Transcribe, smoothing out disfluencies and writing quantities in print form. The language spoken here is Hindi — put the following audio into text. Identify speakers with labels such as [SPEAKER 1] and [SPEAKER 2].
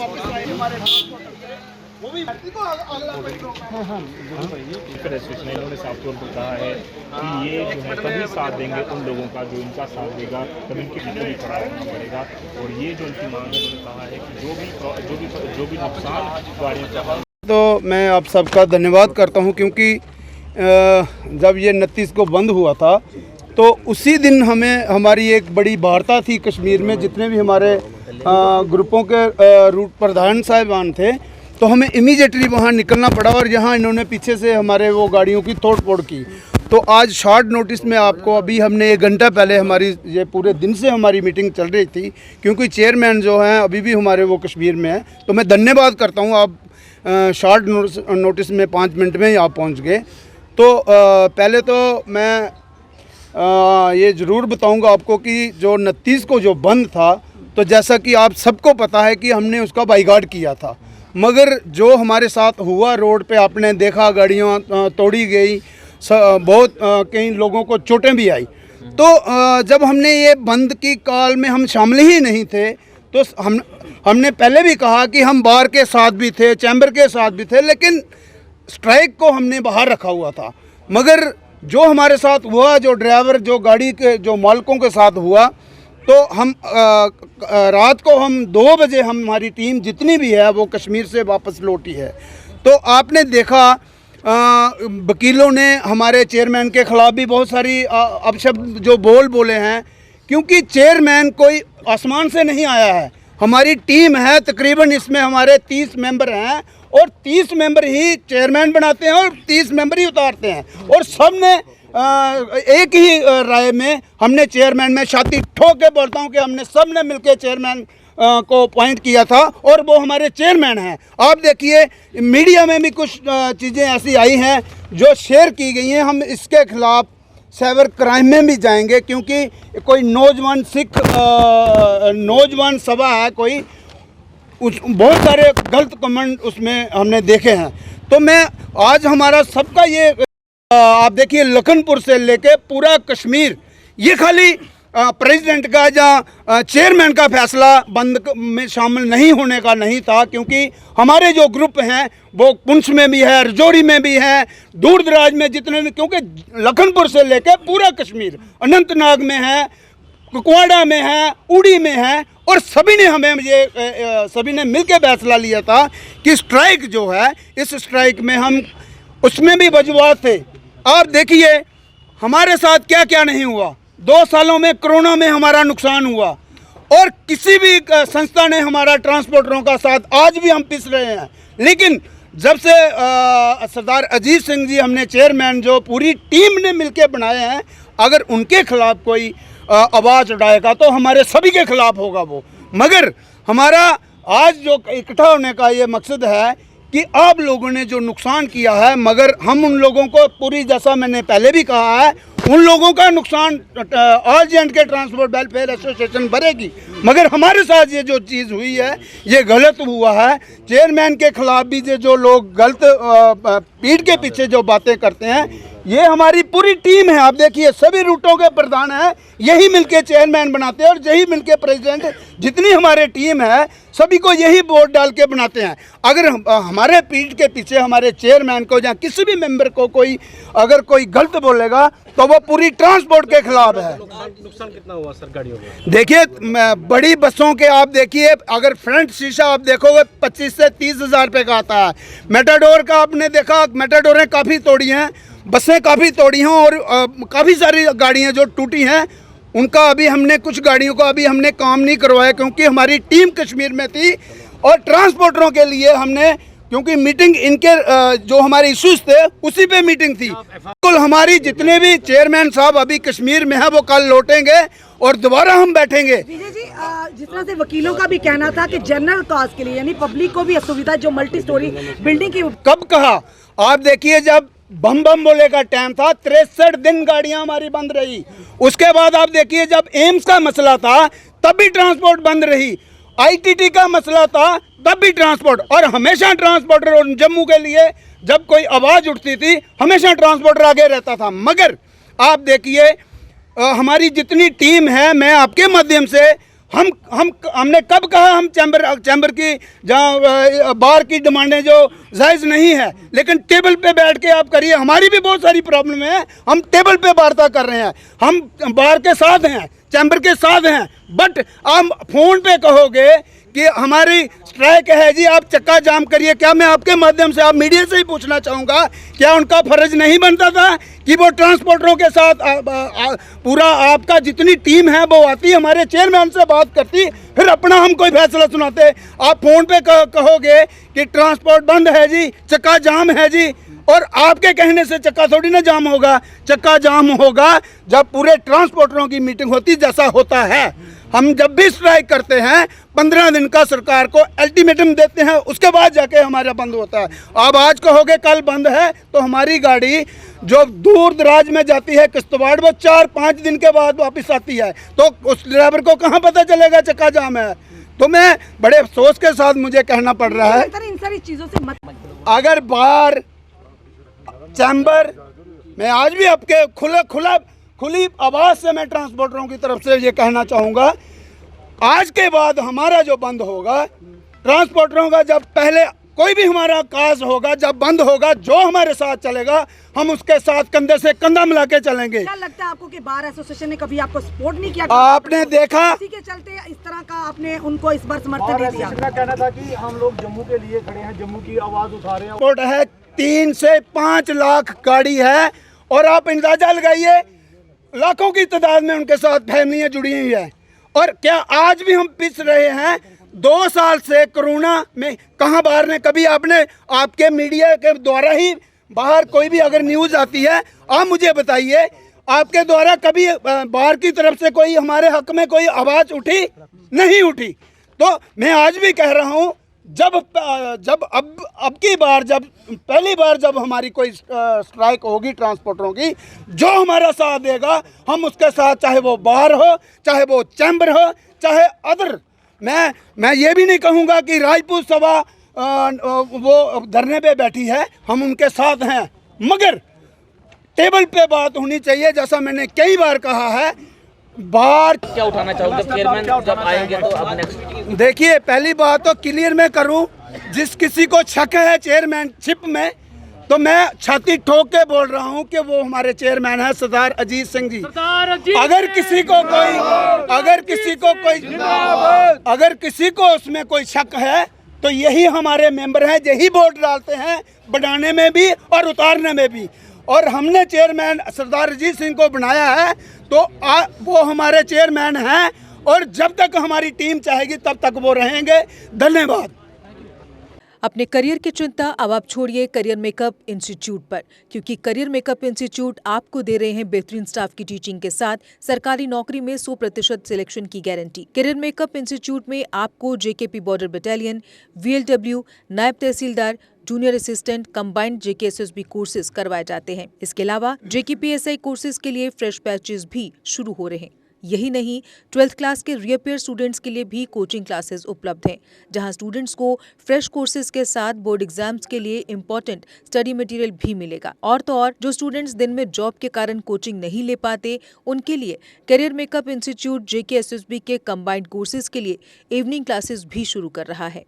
[SPEAKER 1] वापस आए हमारे वो भी को अगला
[SPEAKER 2] इन्होंने साफ तौर पर कहा है कि ये जो है तभी साथ देंगे उन लोगों का जो इनका साथ देगा, तब इनके पीछे भी खड़ा रहना पड़ेगा। और ये जो इनकी मांग है, उन्होंने कहा है कि जो भी नुकसान गाड़ियों का।
[SPEAKER 1] तो मैं आप सबका धन्यवाद करता हूं, क्योंकि जब ये 29 को बंद हुआ था तो उसी दिन हमें हमारी एक बड़ी वार्ता थी कश्मीर में, जितने भी हमारे ग्रुपों के रूट प्रधान साहिबान थे, तो हमें इमीडिएटली वहाँ निकलना पड़ा और यहाँ इन्होंने पीछे से हमारे वो गाड़ियों की तोड़ फोड़ की। तो आज शॉर्ट नोटिस में आपको अभी हमने 1 घंटा पहले हमारी ये पूरे दिन से हमारी मीटिंग चल रही थी, क्योंकि चेयरमैन जो हैं अभी भी हमारे वो कश्मीर में हैं। तो मैं धन्यवाद करता हूँ, आप शॉर्ट नोटिस में 5 मिनट में ही आप पहुँच गए। तो पहले तो मैं ये ज़रूर बताऊँगा आपको कि जो 29 को जो बंद था, तो जैसा कि आप सबको पता है कि हमने उसका बाइकआउट किया था, मगर जो हमारे साथ हुआ रोड पे आपने देखा, गाड़ियाँ तोड़ी गई, बहुत कई लोगों को चोटें भी आई। तो जब हमने ये बंद की कॉल में हम शामिल ही नहीं थे, तो हमने पहले भी कहा कि हम बार के साथ भी थे, चैम्बर के साथ भी थे, लेकिन स्ट्राइक को हमने बाहर रखा हुआ था। मगर जो हमारे साथ हुआ, जो ड्राइवर, जो गाड़ी के जो मालिकों के साथ हुआ, तो हम रात को हम 2 बजे हमारी टीम जितनी भी है वो कश्मीर से वापस लौटी है। तो आपने देखा वकीलों ने हमारे चेयरमैन के ख़िलाफ़ भी बहुत सारी अपशब्द जो बोले हैं, क्योंकि चेयरमैन कोई आसमान से नहीं आया है। हमारी टीम है, तकरीबन इसमें हमारे 30 मेंबर हैं और 30 मेंबर ही चेयरमैन बनाते हैं और 30 मेंबर ही उतारते हैं। और सब ने एक ही राय में हमने चेयरमैन में छाती ठोक के बोलता हूँ कि हमने सब ने मिलकर चेयरमैन को अपॉइंट किया था और वो हमारे चेयरमैन हैं। आप देखिए मीडिया में भी कुछ चीज़ें ऐसी आई हैं जो शेयर की गई हैं। हम इसके खिलाफ साइबर क्राइम में भी जाएंगे, क्योंकि कोई नौजवान सिख नौजवान सभा है, कोई बहुत सारे गलत कमेंट उसमें हमने देखे हैं। तो मैं आज हमारा सबका ये आप देखिए, लखनपुर से लेके पूरा कश्मीर, ये खाली प्रेसिडेंट का या चेयरमैन का फैसला बंद में शामिल नहीं होने का नहीं था, क्योंकि हमारे जो ग्रुप हैं वो पुंछ में भी है, रजौरी में भी है, दूर दराज में जितने भी, क्योंकि लखनपुर से लेके पूरा कश्मीर, अनंतनाग में है, कुपवाड़ा में है, उड़ी में है, और सभी ने हमें सभी ने मिलकर फैसला लिया था कि स्ट्राइक जो है, इस स्ट्राइक में हम उसमें भी वजूहात थे। आप देखिए हमारे साथ क्या क्या नहीं हुआ। 2 सालों में कोरोना में हमारा नुकसान हुआ और किसी भी संस्था ने हमारा ट्रांसपोर्टरों का साथ, आज भी हम पिस रहे हैं। लेकिन जब से सरदार अजीत सिंह जी हमने चेयरमैन जो पूरी टीम ने मिलकर बनाए हैं, अगर उनके खिलाफ कोई आवाज़ उठाएगा तो हमारे सभी के खिलाफ होगा वो। मगर हमारा आज जो इकट्ठा होने का ये मकसद है कि आप लोगों ने जो नुकसान किया है, मगर हम उन लोगों को पूरी, जैसा मैंने पहले भी कहा है, उन लोगों का नुकसान ऑल जे एंड के ट्रांसपोर्ट वेलफेयर एसोसिएशन भरेगी। मगर हमारे साथ ये जो चीज़ हुई है ये गलत हुआ है। चेयरमैन के खिलाफ भी जो लोग गलत पीठ के पीछे जो बातें करते हैं, ये हमारी पूरी टीम है। आप देखिए सभी रूटों के प्रधान हैं, यही मिलके चेयरमैन बनाते हैं और यही मिलके प्रेसिडेंट, जितनी हमारे टीम है सभी को यही वोट डाल के बनाते हैं। अगर हमारे पीठ के पीछे हमारे चेयरमैन को या किसी भी मेंबर को कोई अगर कोई गलत बोलेगा तो वो पूरी ट्रांसपोर्ट के खिलाफ है।
[SPEAKER 2] नुकसान कितना हुआ सर गाड़ियों में?
[SPEAKER 1] देखिए बड़ी बसों के आप देखिए, अगर फ्रंट शीशा आप देखोगे 25 से 30 हज़ार रुपये का आता है। मेटाडोर का आपने देखा, मेटाडोरें काफ़ी तोड़ी हैं, बसें काफ़ी तोड़ी हैं और काफ़ी सारी गाड़ियां जो टूटी हैं उनका अभी हमने कुछ गाड़ियों का अभी हमने काम नहीं करवाया, क्योंकि हमारी टीम कश्मीर में थी और ट्रांसपोर्टरों के लिए हमने, क्योंकि मीटिंग इनके जो हमारे इश्यूज थे उसी पे मीटिंग थी। बिल्कुल हमारी जितने भी चेयरमैन साहब अभी कश्मीर में है वो कल लौटेंगे और दोबारा हम बैठेंगे।
[SPEAKER 3] विजय जी, जिस तरह से वकीलों का भी कहना था कि जनरल कॉज के लिए यानी पब्लिक को भी असुविधा, जो मल्टी स्टोरी बिल्डिंग की,
[SPEAKER 1] कब कहा? आप देखिए जब बम बम बोले का टाइम था 63 दिन गाड़ियां हमारी बंद रही। उसके बाद आप देखिए जब एम्स का मसला था तब भी ट्रांसपोर्ट बंद रही, आईटीटी का मसला था तब भी ट्रांसपोर्ट, और हमेशा ट्रांसपोर्टर, और जम्मू के लिए जब कोई आवाज़ उठती थी हमेशा ट्रांसपोर्टर आगे रहता था। मगर आप देखिए हमारी जितनी टीम है, मैं आपके माध्यम से हमने कब कहा हम चैम्बर की जहाँ बार की डिमांडें जो जायज़ नहीं है, लेकिन टेबल पे बैठ के आप करिए। हमारी भी बहुत सारी प्रॉब्लम है, हम टेबल पे वार्ता कर रहे हैं, हम बार के साथ हैं, चैम्बर के साथ हैं। बट आप फोन पे कहोगे कि हमारी स्ट्राइक है जी, आप चक्का जाम करिए। क्या मैं आपके माध्यम से, आप मीडिया से ही पूछना चाहूँगा, क्या उनका फर्ज नहीं बनता था कि वो ट्रांसपोर्टरों के साथ पूरा आपका जितनी टीम है वो आती, हमारे चेयरमैन से बात करती, फिर अपना हम कोई फैसला सुनाते। आप फोन पे कहोगे कि ट्रांसपोर्ट बंद है जी, चक्का जाम है जी, और आपके कहने से चक्का थोड़ी ना जाम होगा। चक्का जाम होगा जब पूरे ट्रांसपोर्टरों की मीटिंग होती, जैसा होता है। हम जब भी स्ट्राइक करते हैं 15 दिन का सरकार को अल्टीमेटम देते हैं, उसके बाद जाके हमारा बंद होता है। अब आज कहोगे कल बंद है, तो हमारी गाड़ी जो दूर दराज में जाती है किश्तवाड़, वो 4-5 दिन के बाद वापस आती है, तो उस ड्राइवर को कहाँ पता चलेगा चक्का जाम है। तो मैं बड़े अफसोस के साथ मुझे कहना पड़ रहा है,
[SPEAKER 3] इन सारी चीजों से मत
[SPEAKER 1] अगर बार चैम्बर मैं आज भी आपके खुली आवाज़ से मैं ट्रांसपोर्टरों की तरफ से ये कहना चाहूँगा, आज के बाद हमारा जो बंद होगा ट्रांसपोर्टरों का, जब पहले कोई भी हमारा काज होगा, जब बंद होगा, जो हमारे साथ चलेगा हम उसके साथ कंधे से कंधा मिला के चलेंगे।
[SPEAKER 3] क्या लगता है आपको कि बार एसोसिएशन ने कभी आपको सपोर्ट नहीं किया?
[SPEAKER 1] आपने देखा,
[SPEAKER 3] इसी के चलते इस तरह का आपने उनको इस बार समर्थन दे दिया।
[SPEAKER 4] का कहना था कि हम लोग जम्मू के लिए खड़े हैं, जम्मू की आवाज़ उठा रहे हैं।
[SPEAKER 1] रिपोर्ट है 3 से 5 लाख गाड़ी है, और आप अंदाजा लगाइए लाखों की तादाद में उनके साथ फैमिलियाँ जुड़ी हुई है। और क्या आज भी हम पिस रहे हैं? 2 साल से कोरोना में कहाँ बाहर ने, कभी आपने आपके मीडिया के द्वारा ही बाहर कोई भी अगर न्यूज़ आती है, आप मुझे बताइए, आपके द्वारा कभी बाहर की तरफ से कोई हमारे हक में कोई आवाज़ उठी? नहीं उठी। तो मैं आज भी कह रहा हूँ, जब अब की बार, जब पहली बार जब हमारी कोई स्ट्राइक होगी ट्रांसपोर्टरों की, जो हमारा साथ देगा हम उसके साथ, चाहे वो बार हो, चाहे वो चैम्बर हो, चाहे अदर। मैं ये भी नहीं कहूँगा कि राजपूत सभा वो धरने पे बैठी है, हम उनके साथ हैं, मगर टेबल पे बात होनी चाहिए। जैसा मैंने कई बार कहा है, बार
[SPEAKER 5] क्या उठाना चाहोगे चेयरमैन जब आएंगे तो अब नेक्स्ट?
[SPEAKER 1] देखिए, पहली बात तो क्लियर मैं करूं, जिस किसी को शक है चेयरमैनशिप में, तो मैं छाती ठोक के बोल रहा हूं कि वो हमारे चेयरमैन है सरदार अजीत सिंह जी। अगर किसी को उसमें कोई शक है, तो यही हमारे मेंबर हैं, यही वोट डालते हैं बढ़ाने में भी और उतारने में भी। और हमने चेयरमैन सरदार अजीत सिंह को बनाया है, तो वो हमारे चेयरमैन हैं, और जब तक हमारी टीम चाहेगी तब तक वो रहेंगे। धन्यवाद।
[SPEAKER 6] अपने करियर की चिंता अब आप छोड़िए करियर मेकअप इंस्टीट्यूट पर, क्योंकि करियर मेकअप इंस्टीट्यूट आपको दे रहे हैं बेहतरीन स्टाफ की टीचिंग के साथ सरकारी नौकरी में 100% सिलेक्शन की गारंटी। करियर मेकअप इंस्टीट्यूट में आपको जेकेपी बॉर्डर बटालियन, VLW, नायब तहसीलदार, junior assistant, combined JKSSB courses करवाए जाते हैं। इसके अलावा JKPSI कोर्सेज के लिए फ्रेश बैचेज भी शुरू हो रहे हैं। यही नहीं, 12th क्लास के रीअपेयर स्टूडेंट्स के लिए भी कोचिंग क्लासेस उपलब्ध हैं, जहां स्टूडेंट्स को फ्रेश कोर्सेज के साथ बोर्ड एग्जाम्स के लिए इंपॉर्टेंट स्टडी मटेरियल भी मिलेगा। और तो और जो स्टूडेंट्स दिन में जॉब के कारण कोचिंग नहीं ले पाते, उनके लिए करियर मेकअप इंस्टीट्यूट JKSSB के कंबाइंड कोर्सेज के लिए इवनिंग क्लासेस भी शुरू कर रहा है।